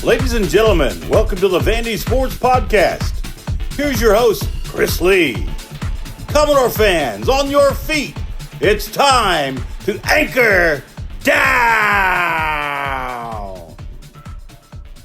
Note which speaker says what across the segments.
Speaker 1: Ladies and gentlemen, welcome to the Vandy Sports Podcast. Here's your host, Chris Lee. Commodore fans, on your feet. It's time to anchor down.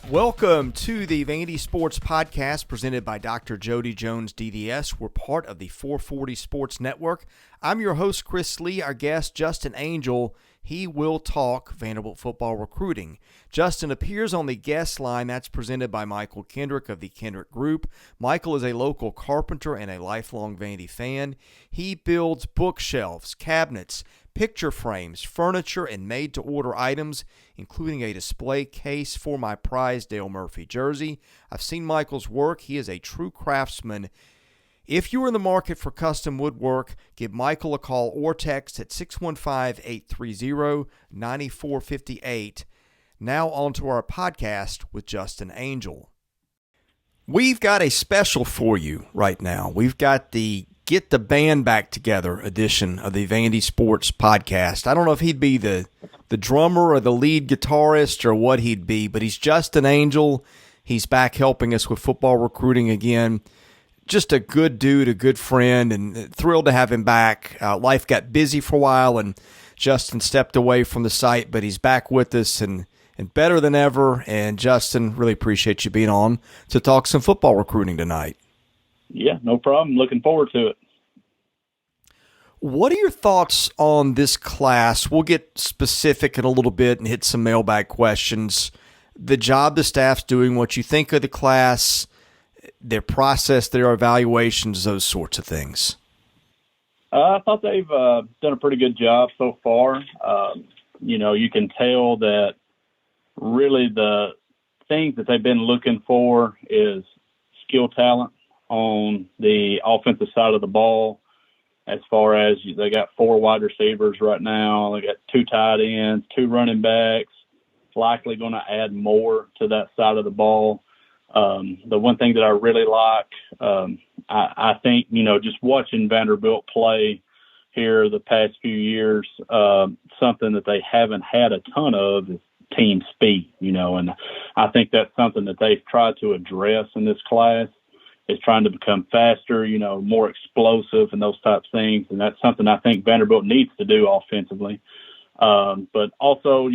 Speaker 2: Welcome to the Vandy Sports Podcast presented by Dr. Jody Jones, DDS. We're part of the 440 Sports Network. I'm your host, Chris Lee. Our guest, Justin Angel, he will talk Vanderbilt football recruiting. Justin appears on the guest line that's presented by Michael Kendrick of the Kendrick Group. Michael is a local carpenter and a lifelong Vandy fan. He builds bookshelves, cabinets, picture frames, furniture, and made-to-order items, including a display case for my prized Dale Murphy jersey. I've seen Michael's work. He is a true craftsman. If you're in the market for custom woodwork, give Michael a call or text at 615-830-9458. Now on to our podcast with Justin Angel. We've got a special for you right now. We've got the Get the Band Back Together edition of the Vandy Sports Podcast. I don't know if he'd be the drummer or the lead guitarist or what he'd be, but he's Justin Angel. He's back helping us with football recruiting again. Just a good dude, a good friend, and thrilled to have him back. Life got busy for a while, and Justin stepped away from the site, but he's back with us and better than ever. And Justin, really appreciate you being on to talk some football recruiting tonight.
Speaker 3: Yeah, no problem. Looking forward to it.
Speaker 2: What are your thoughts on this class? We'll get specific in a little bit and hit some mailbag questions. The job the staff's doing, what you think of the class, their process, their evaluations, those sorts of things.
Speaker 3: I thought they've done a pretty good job so far. You can tell that really the things that they've been looking for is skill talent on the offensive side of the ball. As far as they got 4 wide receivers right now, they got 2 tight ends, 2 running backs, likely going to add more to that side of the ball. The one thing that I really like, I think, just watching Vanderbilt play here the past few years, something that they haven't had a ton of is team speed, and I think that's something that they've tried to address in this class, is trying to become faster, more explosive and those types of things. And that's something I think Vanderbilt needs to do offensively. But also,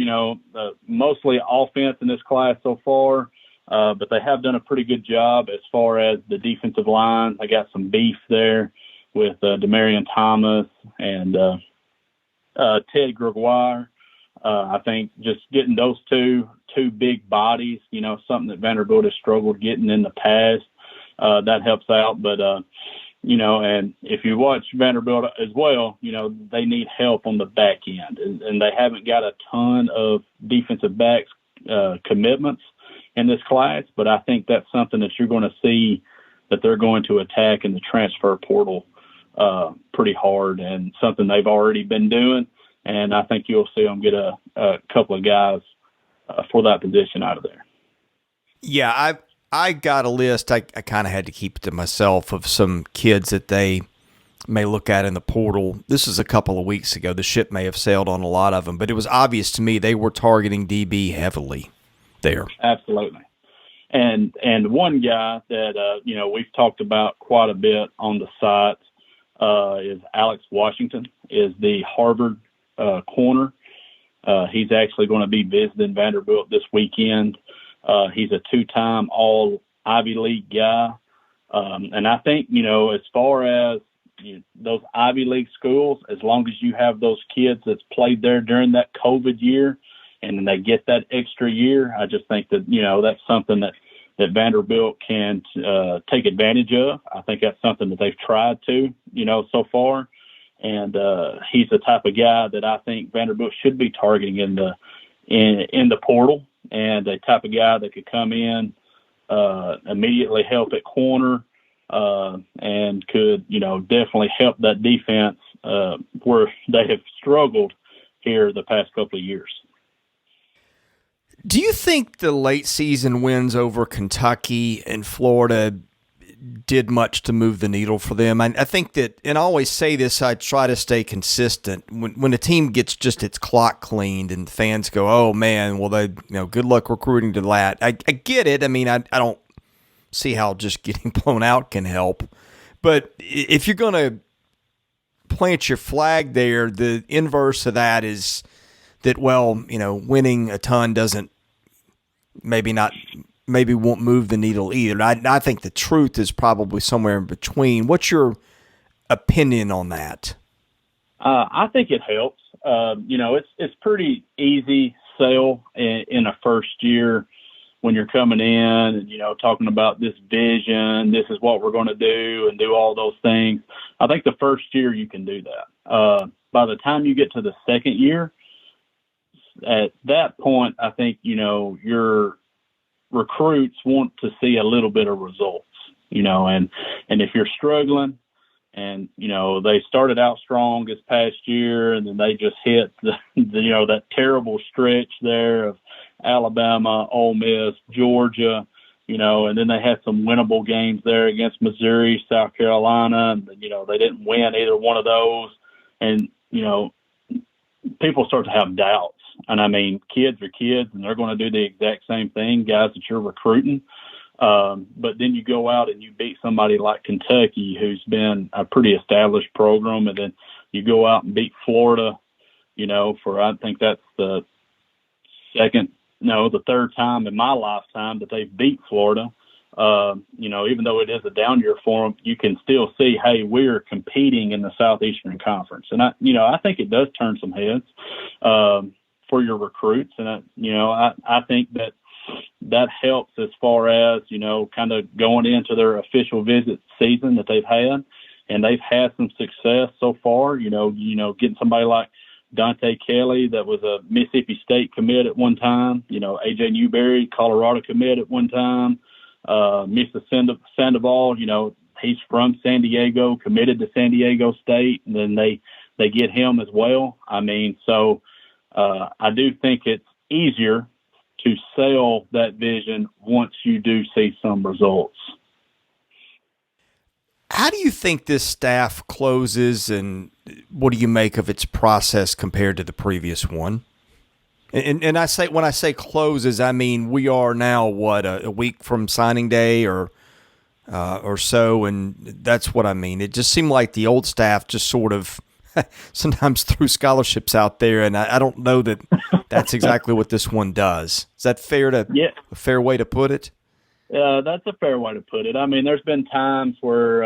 Speaker 3: mostly offense in this class so far. But they have done a pretty good job as far as the defensive line. I got some beef there with Demarion Thomas and Ted Gregoire. I think just getting those two big bodies, something that Vanderbilt has struggled getting in the past, that helps out. But, and if you watch Vanderbilt as well, they need help on the back end. And they haven't got a ton of defensive backs commitments in this class, but I think that's something that you're going to see that they're going to attack in the transfer portal pretty hard, and something they've already been doing. And I think you'll see them get a couple of guys for that position out of there.
Speaker 2: Yeah, I got a list. I kind of had to keep it to myself of some kids that they may look at in the portal. This is a couple of weeks ago. The ship may have sailed on a lot of them, but it was obvious to me they were targeting DB heavily there.
Speaker 3: Absolutely. And one guy that, we've talked about quite a bit on the site is Alex Washington, is the Harvard corner. He's actually going to be visiting Vanderbilt this weekend. He's a 2-time all Ivy League guy. And I think, as far as those Ivy League schools, as long as you have those kids that's played there during that COVID year, and then they get that extra year, I just think that, that's something that Vanderbilt can take advantage of. I think that's something that they've tried to, so far. And he's the type of guy that I think Vanderbilt should be targeting in the portal, and a type of guy that could come in, immediately help at corner, and could, definitely help that defense where they have struggled here the past couple of years.
Speaker 2: Do you think the late season wins over Kentucky and Florida did much to move the needle for them. I think that, and I always say this, I try to stay consistent. When a team gets just its clock cleaned and fans go, oh man, well, good luck recruiting to that. I get it. I mean, I don't see how just getting blown out can help. But if you're going to plant your flag there, the inverse of that is that, winning a ton maybe won't move the needle either. I think the truth is probably somewhere in between. What's your opinion on that?
Speaker 3: I think it helps. It's pretty easy sell in a first year when you're coming in and, talking about this vision, this is what we're going to do and do all those things. I think the first year you can do that. By the time you get to the second year, at that point, I think, your recruits want to see a little bit of results, and if you're struggling and, they started out strong this past year and then they just hit that terrible stretch there of Alabama, Ole Miss, Georgia, and then they had some winnable games there against Missouri, South Carolina, and, they didn't win either one of those. And, people start to have doubts. And I mean, kids are kids and they're going to do the exact same thing, guys that you're recruiting. But then you go out and you beat somebody like Kentucky, who's been a pretty established program. And then you go out and beat Florida, I think that's the third time in my lifetime that they beat Florida. Even though it is a down year for them, you can still see, hey, we're competing in the Southeastern Conference. And I think it does turn some heads, for your recruits. And I think that helps as far as, kind of going into their official visit season that they've had. And they've had some success so far, getting somebody like Dante Kelly, that was a Mississippi State commit at one time, AJ Newberry, Colorado commit at one time, Mr. Sandoval, he's from San Diego, committed to San Diego State, and then they get him as well. I mean, so I do think it's easier to sell that vision once you do see some results.
Speaker 2: How do you think this staff closes, and what do you make of its process compared to the previous one? And when I say closes, I mean we are now a week from signing day or so, and that's what I mean. It just seemed like the old staff just sort of sometimes threw scholarships out there, and I don't know that that's exactly what this one does. Is that fair a fair way to put it?
Speaker 3: That's a fair way to put it. I mean, there's been times where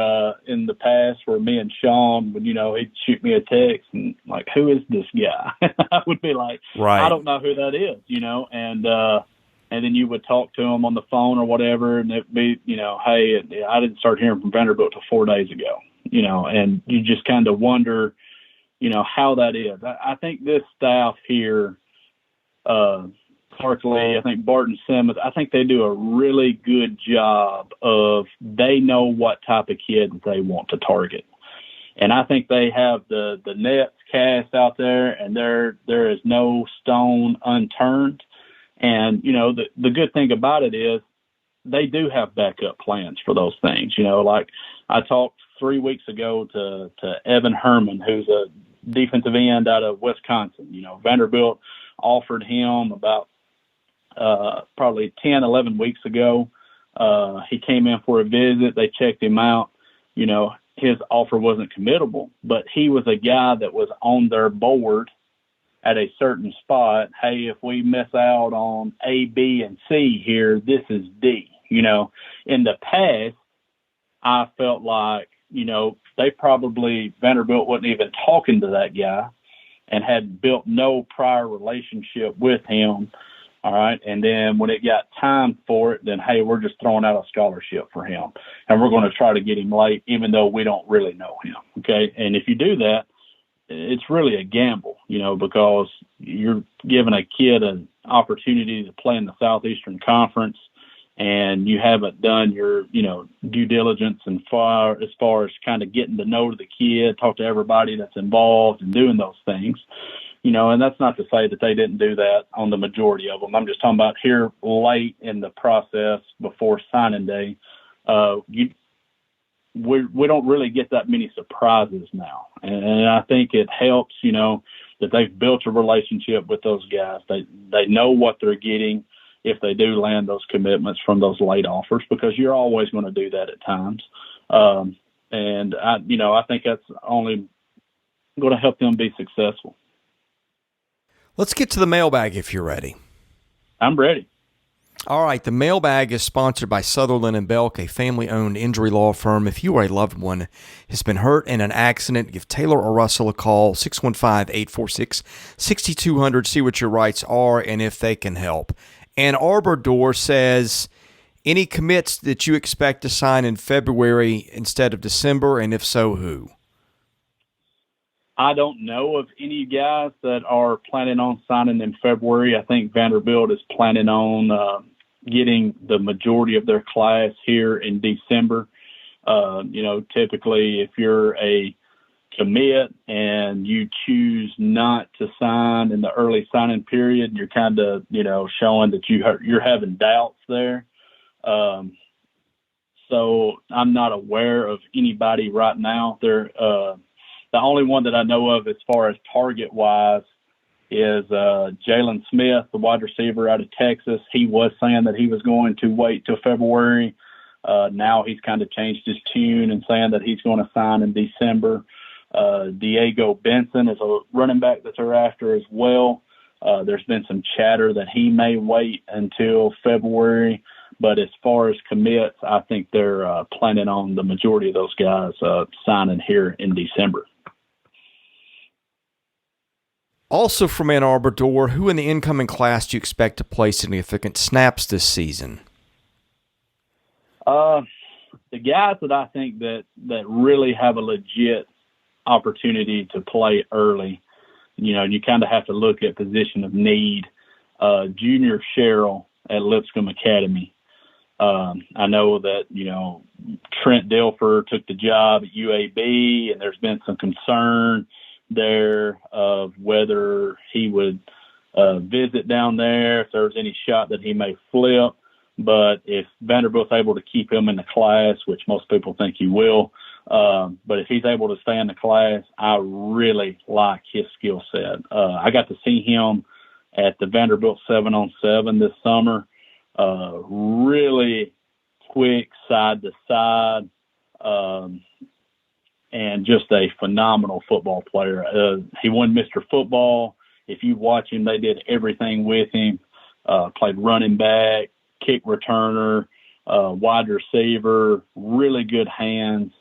Speaker 3: in the past where me and Sean would, he'd shoot me a text and like, who is this guy? I would be like, right. I don't know who that is, and then you would talk to him on the phone or whatever, and it'd be, hey, I didn't start hearing from Vanderbilt till 4 days ago, and you just kind of wonder, how that is. I think this staff here, Parkley, I think Barton Simmons, I think they do a really good job of, they know what type of kid they want to target. And I think they have the nets cast out there, and there is no stone unturned. And, the good thing about it is they do have backup plans for those things. Like I talked 3 weeks ago to Evan Herman, who's a defensive end out of Wisconsin. Vanderbilt offered him about probably 10, 11 weeks ago. He came in for a visit. They checked him out. His offer wasn't committable, but he was a guy that was on their board at a certain spot. Hey, if we miss out on A, B, and C here, this is D. In the past, I felt like, Vanderbilt wasn't even talking to that guy and had built no prior relationship with him. All right. And then when it got time for it, then, hey, we're just throwing out a scholarship for him. And we're going to try to get him late, even though we don't really know him. Okay. And if you do that, it's really a gamble, because you're giving a kid an opportunity to play in the Southeastern Conference, and you haven't done your, due diligence and as far as kind of getting to know the kid, talk to everybody that's involved and doing those things. And that's not to say that they didn't do that on the majority of them. I'm just talking about here late in the process before signing day. we don't really get that many surprises now. And I think it helps, that they've built a relationship with those guys. They know what they're getting if they do land those commitments from those late offers, because you're always going to do that at times. And I think that's only going to help them be successful.
Speaker 2: Let's get to the mailbag if you're ready.
Speaker 3: I'm ready.
Speaker 2: All right, the mailbag is sponsored by Sutherland and Belk, a family-owned injury law firm. If you or a loved one has been hurt in an accident, give Taylor or Russell a call, 615-846-6200, see what your rights are and if they can help. Ann Arbor Door says, any commits that you expect to sign in February instead of December, and if so, who?
Speaker 3: I don't know of any guys that are planning on signing in February. I think Vanderbilt is planning on getting the majority of their class here in December. Typically if you're a commit and you choose not to sign in the early signing period, you're kind of, showing that you're having doubts there. So I'm not aware of anybody right now. The only one that I know of as far as target-wise is Jalen Smith, the wide receiver out of Texas. He was saying that he was going to wait till February. Now he's kind of changed his tune and saying that he's going to sign in December. Diego Benson is a running back that they're after as well. There's been some chatter that he may wait until February. But as far as commits, I think they're planning on the majority of those guys signing here in December.
Speaker 2: Also from Ann Arbor Door, who in the incoming class do you expect to play significant snaps this season?
Speaker 3: The guys that I think that really have a legit opportunity to play early, you kind of have to look at position of need. Junior Sherrill at Lipscomb Academy. I know that, Trent Dilfer took the job at UAB, and there's been some concern there of whether he would visit down there, if there's any shot that he may flip. But if Vanderbilt's able to keep him in the class, which most people think he will, but if he's able to stay in the class, I really like his skill set. I got to see him at the Vanderbilt 7-on-7 this summer. Really quick side to side, and just a phenomenal football player. He won Mr. Football. If you watch him, they did everything with him. Played running back, kick returner, wide receiver, really good hands,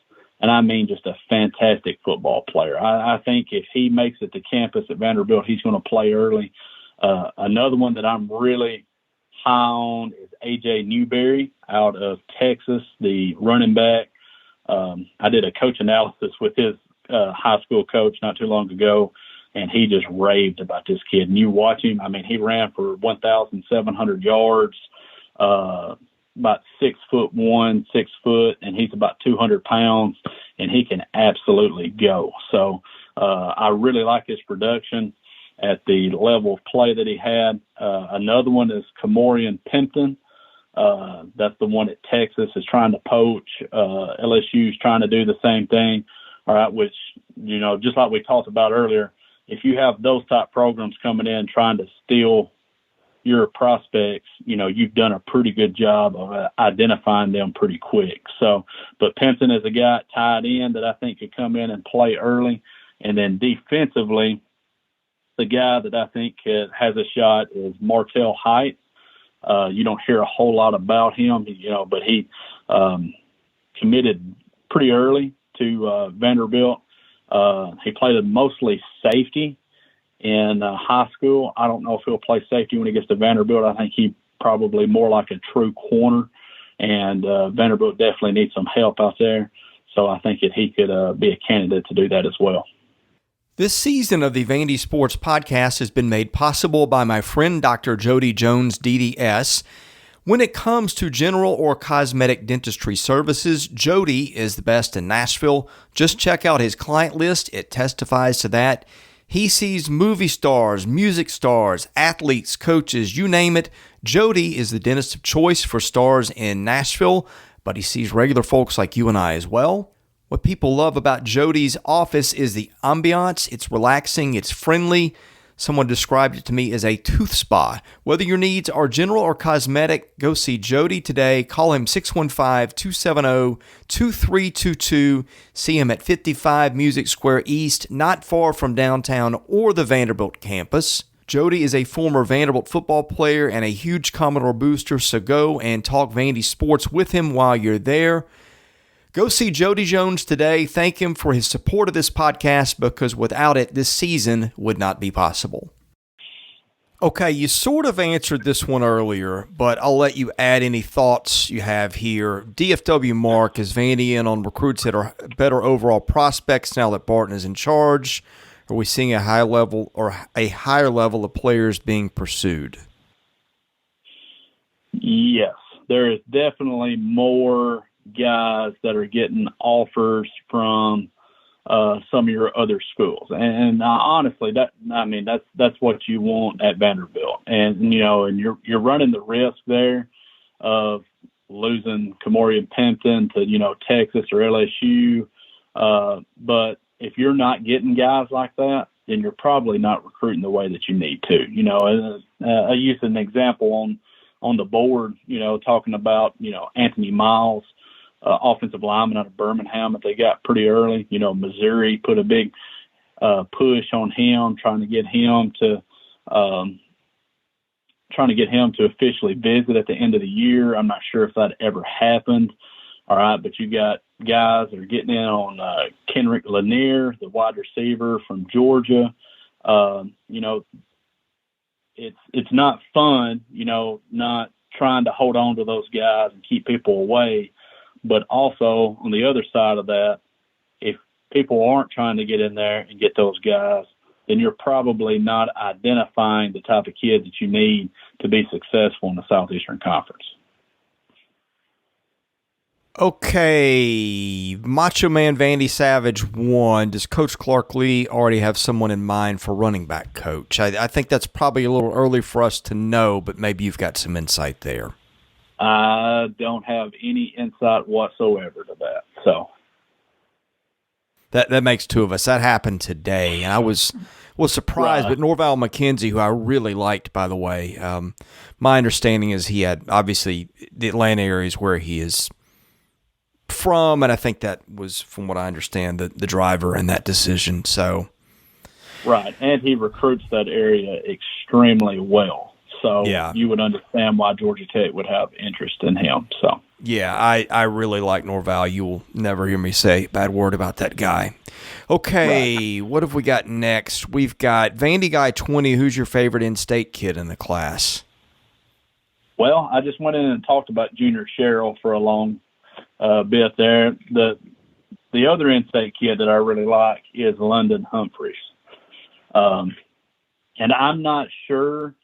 Speaker 3: and I mean just a fantastic football player. I think if he makes it to campus at Vanderbilt, he's going to play early. Another one that I'm really high on is A.J. Newberry out of Texas, the running back. I did a coach analysis with his high school coach not too long ago, and he just raved about this kid. And you watch him, I mean, he ran for 1,700 yards, about 6'1", 6 foot, and he's about 200 pounds, and he can absolutely go. So I really like his production at the level of play that he had. Another one is Kamorian Pimpton. That's the one at Texas is trying to poach. LSU's trying to do the same thing. All right, which, just like we talked about earlier, if you have those type programs coming in trying to steal your prospects, you've done a pretty good job of identifying them pretty quick. So, but Pimpton is a guy at tight end that I think could come in and play early. And then defensively, the guy that I think has a shot is Martell Height. You don't hear a whole lot about him, but he committed pretty early to Vanderbilt. He played mostly safety in high school. I don't know if he'll play safety when he gets to Vanderbilt. I think he probably more like a true corner, and Vanderbilt definitely needs some help out there. So I think that he could be a candidate to do that as well.
Speaker 2: This season of the Vandy Sports Podcast has been made possible by my friend Dr. Jody Jones, DDS. When it comes to general or cosmetic dentistry services, Jody is the best in Nashville. Just check out his client list. It testifies to that. He sees movie stars, music stars, athletes, coaches, you name it. Jody is the dentist of choice for stars in Nashville. but he sees regular folks like you and I as well. What people love about Jody's office is the ambiance. It's relaxing, it's friendly. Someone described it to me as a tooth spa. Whether your needs are general or cosmetic, go see Jody today. Call him 615-270-2322. See him at 55 Music Square East, not far from downtown or the Vanderbilt campus. Jody is a former Vanderbilt football player and a huge Commodore booster, so go and talk Vandy sports with him while you're there. Go see Jody Jones today. Thank him for his support of this podcast, because without it, this season would not be possible. Okay, you sort of answered this one earlier, but I'll let you add any thoughts you have here. DFW Mark, is Vandy in on recruits that are better overall prospects now that Barton is in charge? Are we seeing a higher level of players being pursued?
Speaker 3: Yes, there is definitely more guys that are getting offers from some of your other schools, and honestly, that's what you want at Vanderbilt, and you're running the risk there of losing Kamori Pimpton to Texas or LSU, but if you're not getting guys like that, then you're probably not recruiting the way that you need to. I used an example on the board, talking about Anthony Miles. Offensive lineman out of Birmingham that they got pretty early. Missouri put a big push on him, trying to get him to officially visit at the end of the year. I'm not sure if that ever happened. All right, but you got guys that are getting in on Kenrick Lanier, the wide receiver from Georgia. It's not fun, not trying to hold on to those guys and keep people away. But also, on the other side of that, if people aren't trying to get in there and get those guys, then you're probably not identifying the type of kids that you need to be successful in the Southeastern Conference.
Speaker 2: Okay, Macho Man Vandy Savage 1. Does Coach Clark Lee already have someone in mind for running back coach? I think that's probably a little early for us to know, but maybe you've got some insight there.
Speaker 3: I don't have any insight whatsoever to that. So
Speaker 2: that makes two of us. That happened today, and I was surprised.
Speaker 3: Right.
Speaker 2: But Norval McKenzie, who I really liked, by the way, my understanding is he had obviously the Atlanta area is where he is from, and I think that was, from what I understand, the driver in that decision. So
Speaker 3: right, and he recruits that area extremely well. So yeah, you would understand why Georgia Tech would have interest in him. So
Speaker 2: yeah, I really like Norval. You will never hear me say a bad word about that guy. Okay, right. What have we got next? We've got Vandy Guy 20. Who's your favorite in-state kid in the class?
Speaker 3: Well, I just went in and talked about Junior Sherrill for a long bit there. The other in-state kid that I really like is London Humphreys. And I'm not sure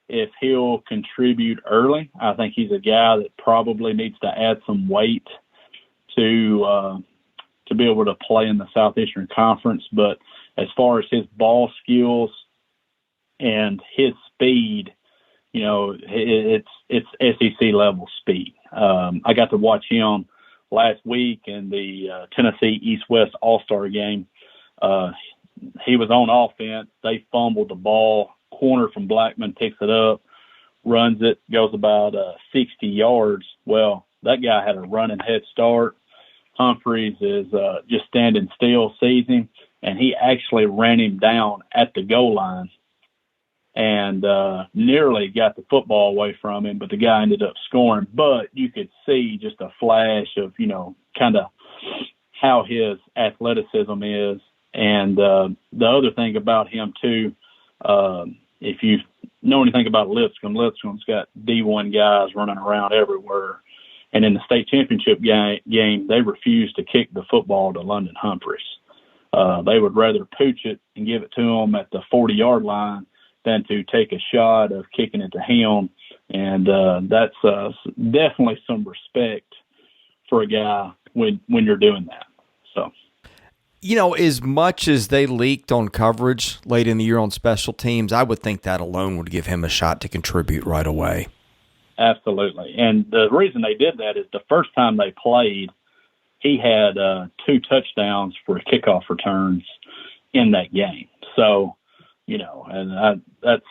Speaker 3: if he'll contribute early. I think he's a guy that probably needs to add some weight to be able to play in the Southeastern Conference. But as far as his ball skills and his speed, it's SEC level speed. I got to watch him last week in the Tennessee East-West All-Star game. He was on offense. They fumbled the ball. Corner from Blackman picks it up, runs it, goes about 60 yards. Well, that guy had a running head start. Humphreys is just standing still, sees him, and he actually ran him down at the goal line and nearly got the football away from him, but the guy ended up scoring. But you could see just a flash of, kind of how his athleticism is. And the other thing about him, too, if you know anything about Lipscomb's got D1 guys running around everywhere. And in the state championship game, they refused to kick the football to London Humphreys. They would rather pooch it and give it to him at the 40-yard line than to take a shot of kicking it to him. And that's definitely some respect for a guy when you're doing that. So.
Speaker 2: As much as they leaked on coverage late in the year on special teams, I would think that alone would give him a shot to contribute right away.
Speaker 3: Absolutely. And the reason they did that is the first time they played, he had 2 touchdowns for kickoff returns in that game. So, and that's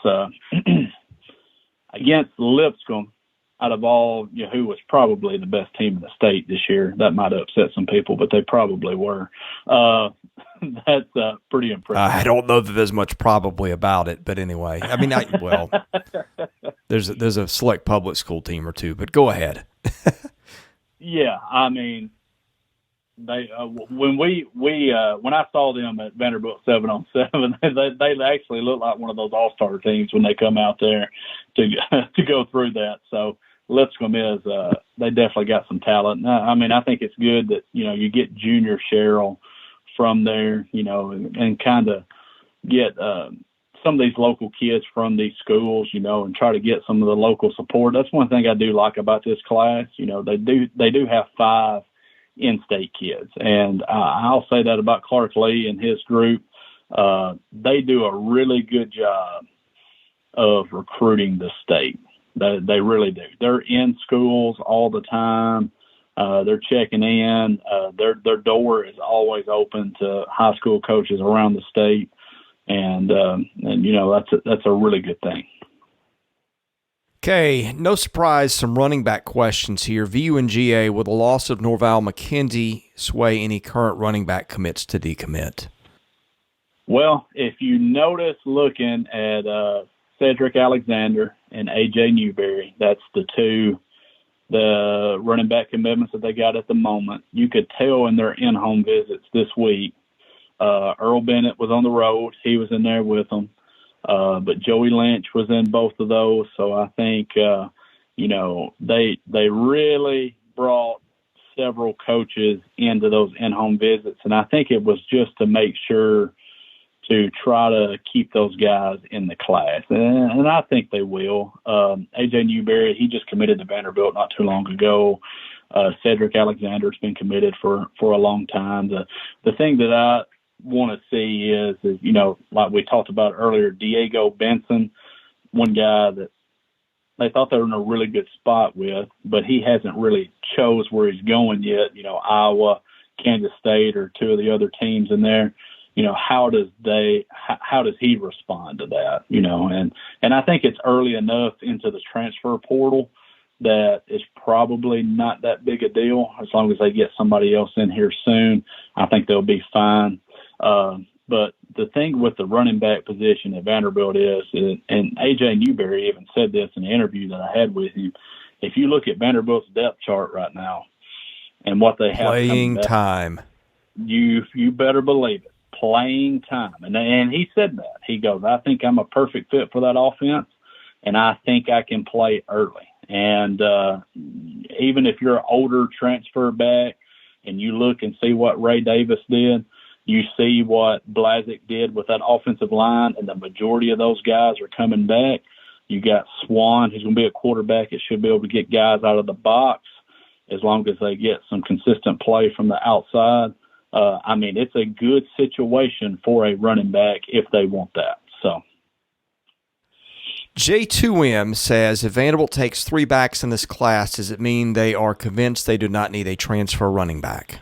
Speaker 3: against Lipscomb, out of all, who was probably the best team in the state this year. That might upset some people, but they probably were. That's pretty impressive.
Speaker 2: I don't know that there's much probably about it, but anyway, I mean, there's a select public school team or two, but go ahead.
Speaker 3: Yeah, I mean, they when I saw them at Vanderbilt 7-on-7, they actually look like one of those all-star teams when they come out there to go through that. So Lipscomb is they definitely got some talent. I mean, I think it's good that you get Junior Sherrill from there, and kind of get some of these local kids from these schools, and try to get some of the local support. That's one thing I do like about this class. They do have 5 in-state kids, and I'll say that about Clark Lee and his group. They do a really good job of recruiting the state. They really do. They're in schools all the time. They're checking in. Their door is always open to high school coaches around the state, and that's a really good thing.
Speaker 2: Okay, no surprise, some running back questions here. VU and GA, will the loss of Norval McKenzie sway any current running back commits to decommit?
Speaker 3: Well, if you notice looking at Cedric Alexander and A.J. Newberry, that's the running back commitments that they got at the moment. You could tell in their in-home visits this week. Earl Bennett was on the road. He was in there with them. But Joey Lynch was in both of those. So I think, they really brought several coaches into those in-home visits. And I think it was just to make sure to try to keep those guys in the class. And I think they will. A.J. Newberry, he just committed to Vanderbilt not too long ago. Cedric Alexander's been committed for a long time. The thing that I want to see is, like we talked about earlier, Diego Benson, one guy that they thought they were in a really good spot with, but he hasn't really chose where he's going yet. Iowa, Kansas State, or 2 of the other teams in there. How does he respond to that? And I think it's early enough into the transfer portal that it's probably not that big a deal. As long as they get somebody else in here soon, I think they'll be fine. But the thing with the running back position at Vanderbilt is, and A.J. Newberry even said this in the interview that I had with him, if you look at Vanderbilt's depth chart right now and what they have
Speaker 2: playing time,
Speaker 3: you better believe it, playing time. And he said that. He goes, I think I'm a perfect fit for that offense, and I think I can play early. And even if you're an older transfer back and you look and see what Ray Davis did, you see what Blazic did with that offensive line, and the majority of those guys are coming back. You got Swan, who's going to be a quarterback. It should be able to get guys out of the box as long as they get some consistent play from the outside. It's a good situation for a running back if they want that. So,
Speaker 2: J2M says, if Vanderbilt takes 3 backs in this class, does it mean they are convinced they do not need a transfer running back?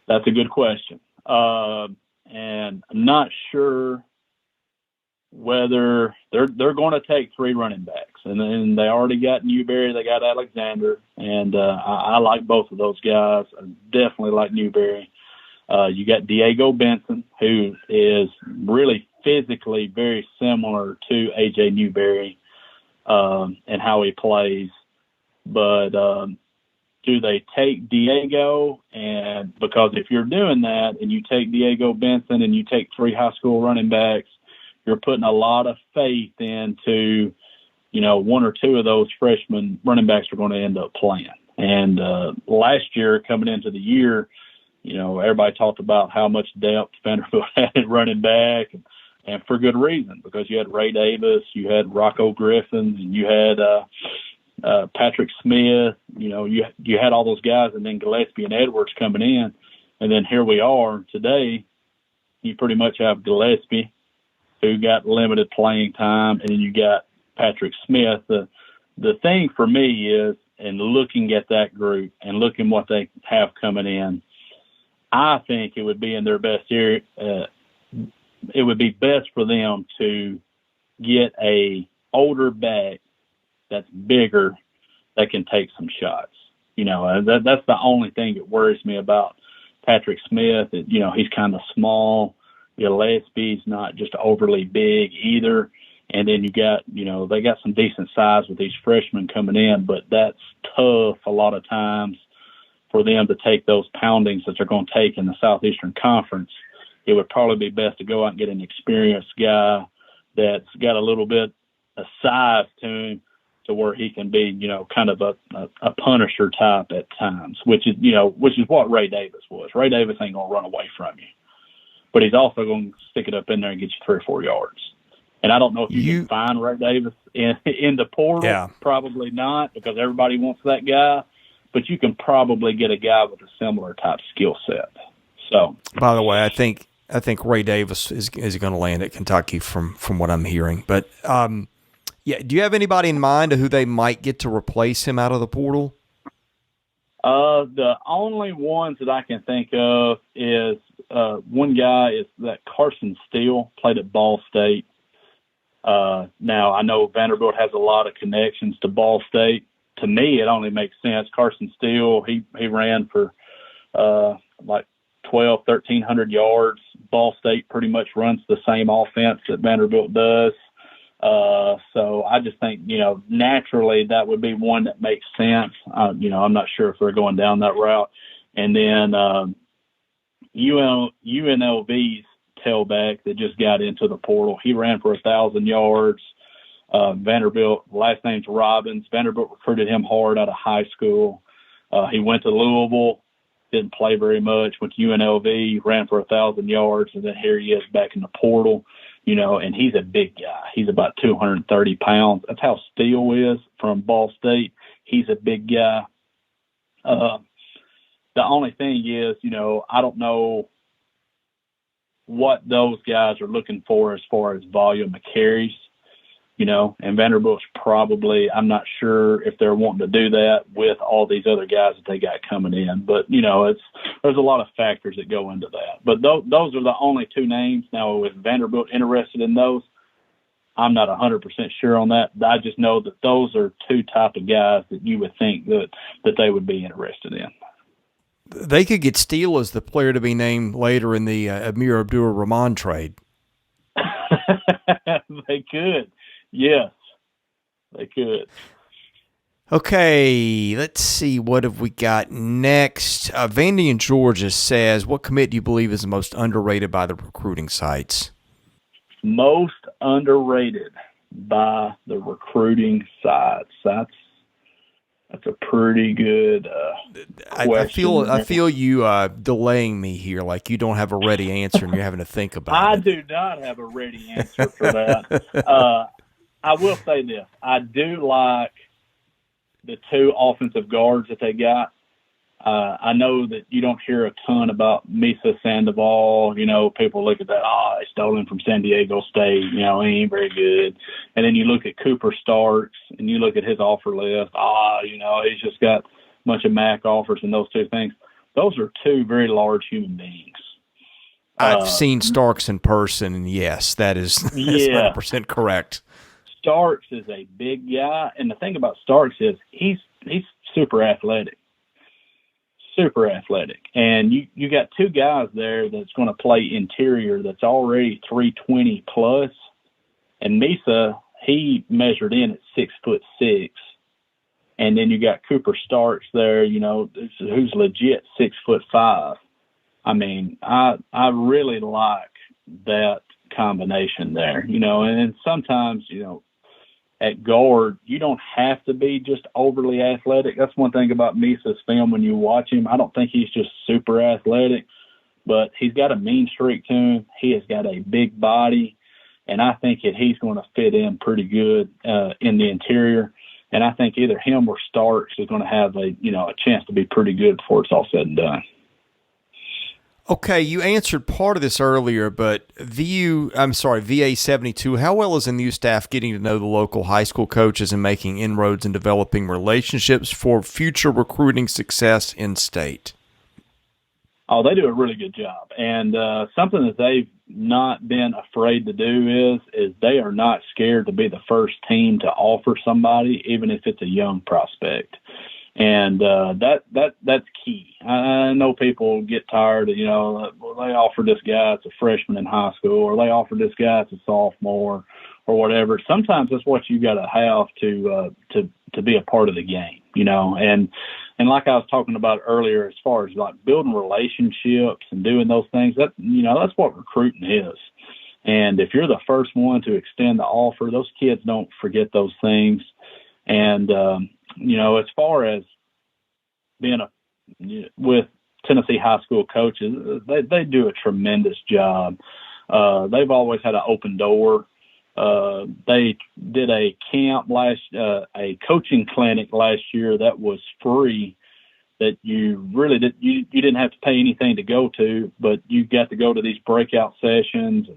Speaker 3: That's a good question. And I'm not sure whether they're going to take 3 running backs. And they already got Newberry, they got Alexander, and I like both of those guys. I definitely like Newberry. You got Diego Benson, who is really physically very similar to A.J. Newberry and how he plays. But do they take Diego? And because if you're doing that and you take Diego Benson and you take 3 high school running backs, you're putting a lot of faith into, 1 or 2 of those freshman running backs are going to end up playing. And last year, coming into the year, everybody talked about how much depth Vanderbilt had at running back, and for good reason, because you had Ray Davis, you had Rocco Griffin, and you had Patrick Smith, you had all those guys, and then Gillespie and Edwards coming in. And then here we are today. You pretty much have Gillespie, who got limited playing time, and then you got Patrick Smith, the the thing for me is, in looking at that group and looking what they have coming in, I think it would be in their best area. It would be best for them to get a older back that's bigger that can take some shots. That's the only thing that worries me about Patrick Smith. He's kind of small. Gillespie's not just overly big either. And then you got, they got some decent size with these freshmen coming in, but that's tough a lot of times for them to take those poundings that they're going to take in the Southeastern Conference. It would probably be best to go out and get an experienced guy that's got a little bit of size to him to where he can be, kind of a punisher type at times, which is what Ray Davis was. Ray Davis ain't going to run away from you, but he's also going to stick it up in there and get you 3 or 4 yards. And I don't know if you can find Ray Davis in the portal.
Speaker 2: Yeah. Probably
Speaker 3: not, because everybody wants that guy. But you can probably get a guy with a similar type skill set. So,
Speaker 2: by the way, I think Ray Davis is going to land at Kentucky from what I'm hearing. But do you have anybody in mind of who they might get to replace him out of the portal?
Speaker 3: The only ones that I can think of is one guy is that Carson Steele, played at Ball State. Now, I know Vanderbilt has a lot of connections to Ball State. To me, it only makes sense. Carson Steele, he ran for like 1,300 yards. Ball State pretty much runs the same offense that Vanderbilt does. So I just think, naturally that would be one that makes sense. I'm not sure if they're going down that route. And then UNLV's tailback that just got into the portal, he ran for 1,000 yards. Vanderbilt, last name's Robbins. Vanderbilt recruited him hard out of high school. He went to Louisville, didn't play very much, went to UNLV, ran for 1,000 yards, and then here he is back in the portal, and he's a big guy. He's about 230 pounds. That's how Steele is from Ball State. He's a big guy. The only thing is, I don't know what those guys are looking for as far as volume of carries, and Vanderbilt's probably, I'm not sure if they're wanting to do that with all these other guys that they got coming in. But, there's a lot of factors that go into that. But those are the only 2 names. Now, is Vanderbilt interested in those? I'm not 100% sure on that. I just know that those are 2 type of guys that you would think that they would be interested in.
Speaker 2: They could get Steele as the player to be named later in the Amir Abdur-Rahman trade.
Speaker 3: They could. Yes, they could.
Speaker 2: Okay, let's see. What have we got next? Vandy in Georgia says, what commit do you believe is the most underrated by the recruiting sites?
Speaker 3: Most underrated by the recruiting sites. That's a pretty good question.
Speaker 2: I feel you delaying me here, like you don't have a ready answer and you're having to think about it.
Speaker 3: I do not have a ready answer for that. I will say this. I do like the 2 offensive guards that they got. I know that you don't hear a ton about Misa Sandoval. People look at that, they stole him from San Diego State. He ain't very good. And then you look at Cooper Starks and you look at his offer list. He's just got a bunch of MAC offers and those 2 things. Those are 2 very large human beings.
Speaker 2: I've seen Starks in person, and yes, that's 100% correct.
Speaker 3: Starks is a big guy, and the thing about Starks is he's super athletic. Super athletic. And you got 2 guys there that's going to play interior that's already 320 plus. And Misa, he measured in at 6'6". And then you got Cooper Starks there, who's legit 6'5". I mean, I really like that combination there, and sometimes, at guard, you don't have to be just overly athletic. That's one thing about Misa's film when you watch him. I don't think he's just super athletic, but he's got a mean streak to him. He has got a big body, and I think that he's going to fit in pretty good in the interior. And I think either him or Starks is going to have a chance to be pretty good before it's all said and done.
Speaker 2: Okay, you answered part of this earlier, but VA 72, how well is the new staff getting to know the local high school coaches and making inroads and developing relationships for future recruiting success in state?
Speaker 3: Oh, they do a really good job. And something that they've not been afraid to do is they are not scared to be the first team to offer somebody, even if it's a young prospect. And that's key. I know people get tired of, well, they offered this guy as a freshman in high school, or they offered this guy as a sophomore, or whatever. Sometimes that's what you got to have to be a part of the game, And like I was talking about earlier, as far as like building relationships and doing those things, that's what recruiting is. And if you're the first one to extend the offer, those kids don't forget those things. And as far as being with Tennessee high school coaches, they do a tremendous job. They've always had an open door. They did a camp a coaching clinic last year that was free, that you really you didn't have to pay anything to go to, but you got to go to these breakout sessions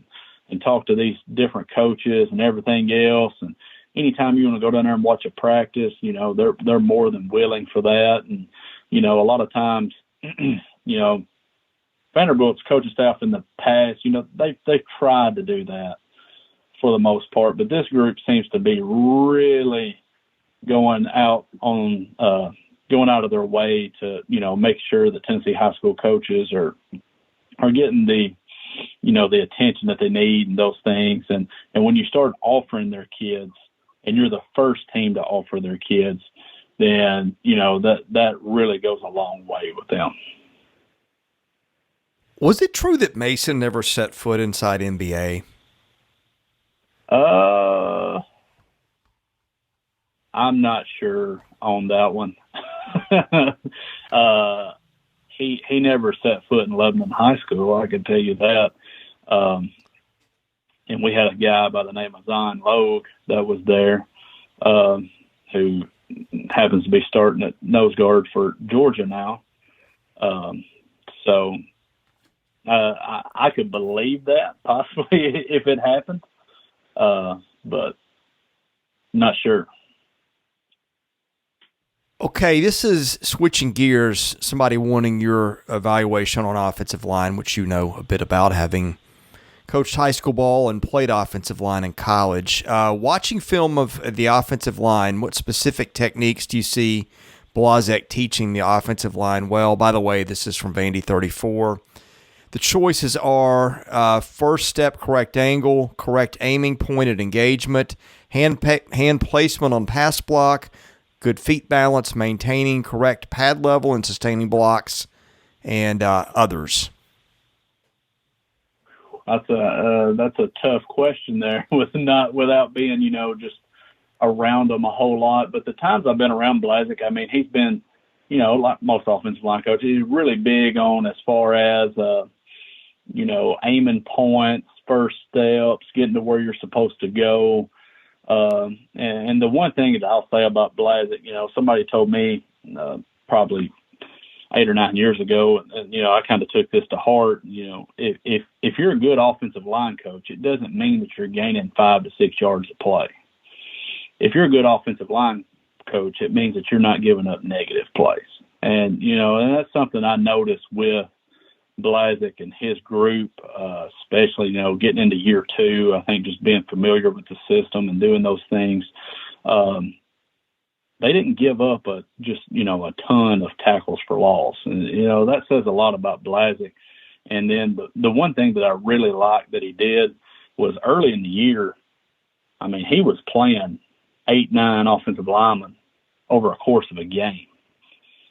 Speaker 3: and talk to these different coaches and everything else. And anytime you want to go down there and watch a practice, they're more than willing for that. And, a lot of times, Vanderbilt's coaching staff in the past, they've tried to do that for the most part, but this group seems to be really going out of their way to, make sure that Tennessee high school coaches are getting the attention that they need and those things. And when you start offering their kids, and you're the first team to offer their kids, then, that really goes a long way with them.
Speaker 2: Was it true that Mason never set foot inside NBA?
Speaker 3: I'm not sure on that one. He never set foot in Lebanon High School, I can tell you that. And we had a guy by the name of Zion Logue that was there, who happens to be starting at nose guard for Georgia now. So I could believe that possibly if it happened, but not sure.
Speaker 2: Okay, this is switching gears, somebody wanting your evaluation on offensive line, which you know a bit about, having coached high school ball and played offensive line in college. Watching film of the offensive line, what specific techniques do you see Blazek teaching the offensive line well? By the way, this is from Vandy 34. The choices are first step, correct angle, correct aiming, pointed engagement, hand placement on pass block, good feet balance, maintaining correct pad level and sustaining blocks, and others.
Speaker 3: That's a tough question there without being, just around him a whole lot. But the times I've been around Blazek, he's been, like most offensive line coaches, he's really big on as far as, aiming points, first steps, getting to where you're supposed to go. And the one thing that I'll say about Blazek, somebody told me probably 8 or 9 years ago, and I kind of took this to heart. If you're a good offensive line coach, it doesn't mean that you're gaining 5 to 6 yards of play. If you're a good offensive line coach, it means that you're not giving up negative plays. And and that's something I noticed with Blazek and his group, especially getting into year 2. I think just being familiar with the system and doing those things. They didn't give up a ton of tackles for loss. And, that says a lot about Blazek. And then the one thing that I really liked that he did was early in the year, he was playing 8, 9 offensive linemen over a course of a game.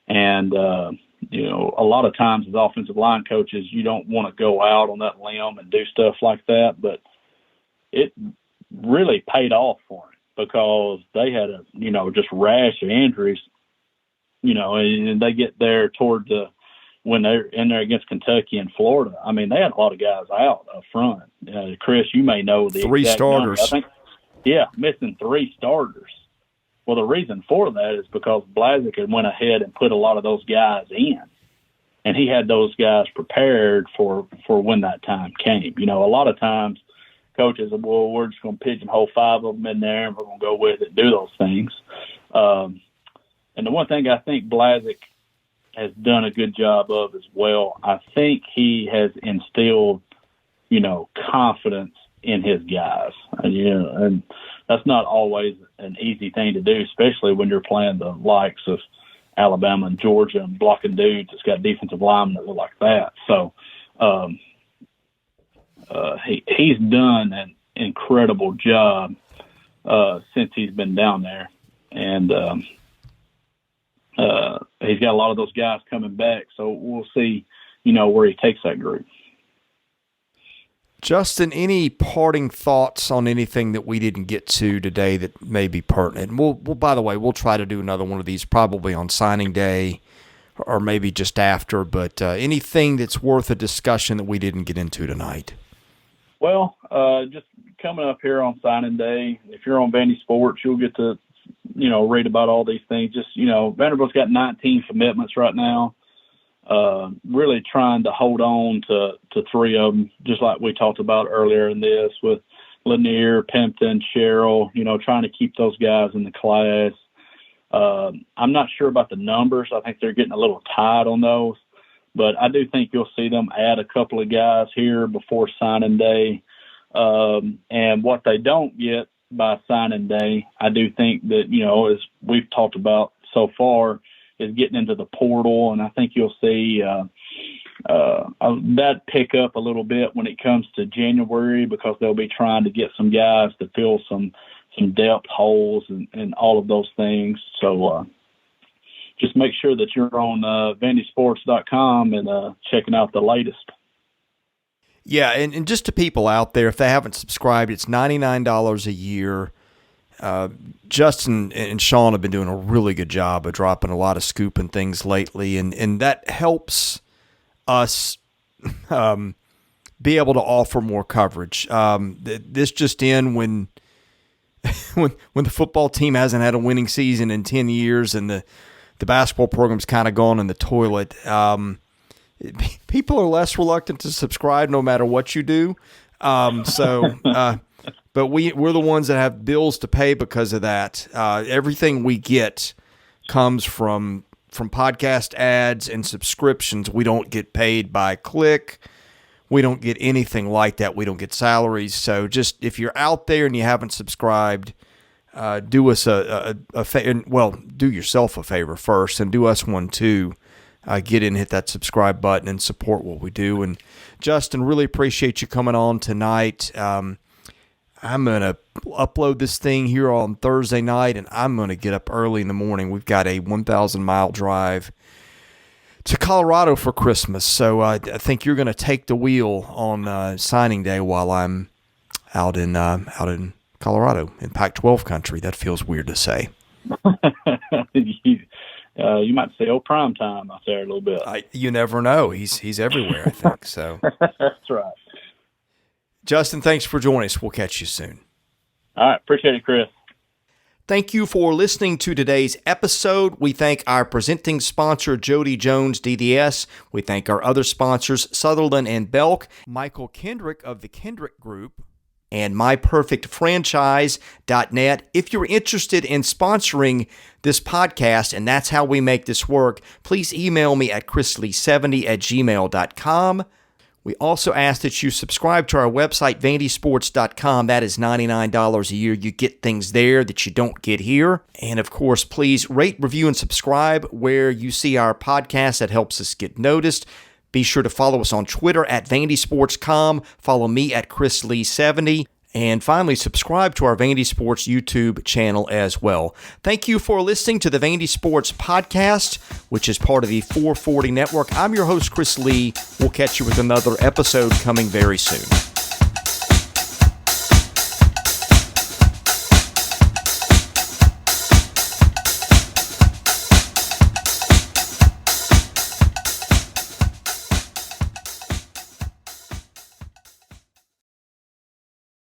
Speaker 3: And, a lot of times as offensive line coaches, you don't want to go out on that limb and do stuff like that, but it really paid off for him, because they had a, just rash of injuries, and they get there toward when they're in there against Kentucky and Florida. They had a lot of guys out up front. Chris, you may know the
Speaker 2: 3 starters.
Speaker 3: Number. Missing 3 starters. Well, the reason for that is because Blazek had went ahead and put a lot of those guys in. and he had those guys prepared for when that time came. A lot of times coaches are, well, we're just going to pigeonhole 5 of them in there and we're going to go with it and do those things. And the one thing I think Blazek has done a good job of as well, I think he has instilled, confidence in his guys. And that's not always an easy thing to do, especially when you're playing the likes of Alabama and Georgia and blocking dudes that's got defensive linemen that look like that. So he's done an incredible job since he's been down there. And he's got a lot of those guys coming back. So we'll see, where he takes that group.
Speaker 2: Justin, any parting thoughts on anything that we didn't get to today that may be pertinent? And we'll by the way, we'll try to do another one of these probably on signing day or maybe just after, but anything that's worth a discussion that we didn't get into tonight?
Speaker 3: Well, just coming up here on signing day, if you're on Vandy Sports, you'll get to, read about all these things. Just, Vanderbilt's got 19 commitments right now. Really trying to hold on to 3 of them, just like we talked about earlier in this with Lanier, Pimpton, Sherrill, trying to keep those guys in the class. I'm not sure about the numbers. I think they're getting a little tight on those, but I do think you'll see them add a couple of guys here before signing day. And what they don't get by signing day, I do think that, as we've talked about so far, is getting into the portal, and I think you'll see that pick up a little bit when it comes to January, because they'll be trying to get some guys to fill some depth holes and all of those things. So just make sure that you're on vandysports.com and checking out the latest.
Speaker 2: Yeah, and just to people out there, if they haven't subscribed, it's $99 a year. Justin and Sean have been doing a really good job of dropping a lot of scoop and things lately, and that helps us be able to offer more coverage. This just in when the football team hasn't had a winning season in 10 years and the basketball program's kind of gone in the toilet. People are less reluctant to subscribe no matter what you do. But we're the ones that have bills to pay because of that. Everything we get comes from podcast ads and subscriptions. We don't get paid by click. We don't get anything like that. We don't get salaries. So just if you're out there and you haven't subscribed, do us a favor. Well, do yourself a favor first and do us one too. Get in, hit that subscribe button, and support what we do. And Justin, really appreciate you coming on tonight. I'm going to upload this thing here on Thursday night, and I'm going to get up early in the morning. We've got a 1,000-mile drive to Colorado for Christmas, so I think you're going to take the wheel on signing day while I'm out in Colorado in Pac-12 country. That feels weird to say.
Speaker 3: You might say, prime time out there a little bit.
Speaker 2: You never know. He's everywhere, I think. So
Speaker 3: that's right.
Speaker 2: Justin, thanks for joining us. We'll catch you soon.
Speaker 3: All right. Appreciate it, Chris.
Speaker 2: Thank you for listening to today's episode. We thank our presenting sponsor, Jody Jones DDS. We thank our other sponsors, Sutherland and Belk, Michael Kendrick of the Kendrick Group, and MyPerfectFranchise.net. If you're interested in sponsoring this podcast, and that's how we make this work, please email me at chrisley70@gmail.com. We also ask that you subscribe to our website, vandysports.com. That is $99 a year. You get things there that you don't get here. And, of course, please rate, review, and subscribe where you see our podcast. That helps us get noticed. Be sure to follow us on Twitter at vandysports.com. Follow me at chrisley70. And finally, subscribe to our Vandy Sports YouTube channel as well. Thank you for listening to the Vandy Sports Podcast, which is part of the 440 Network. I'm your host, Chris Lee. We'll catch you with another episode coming very soon.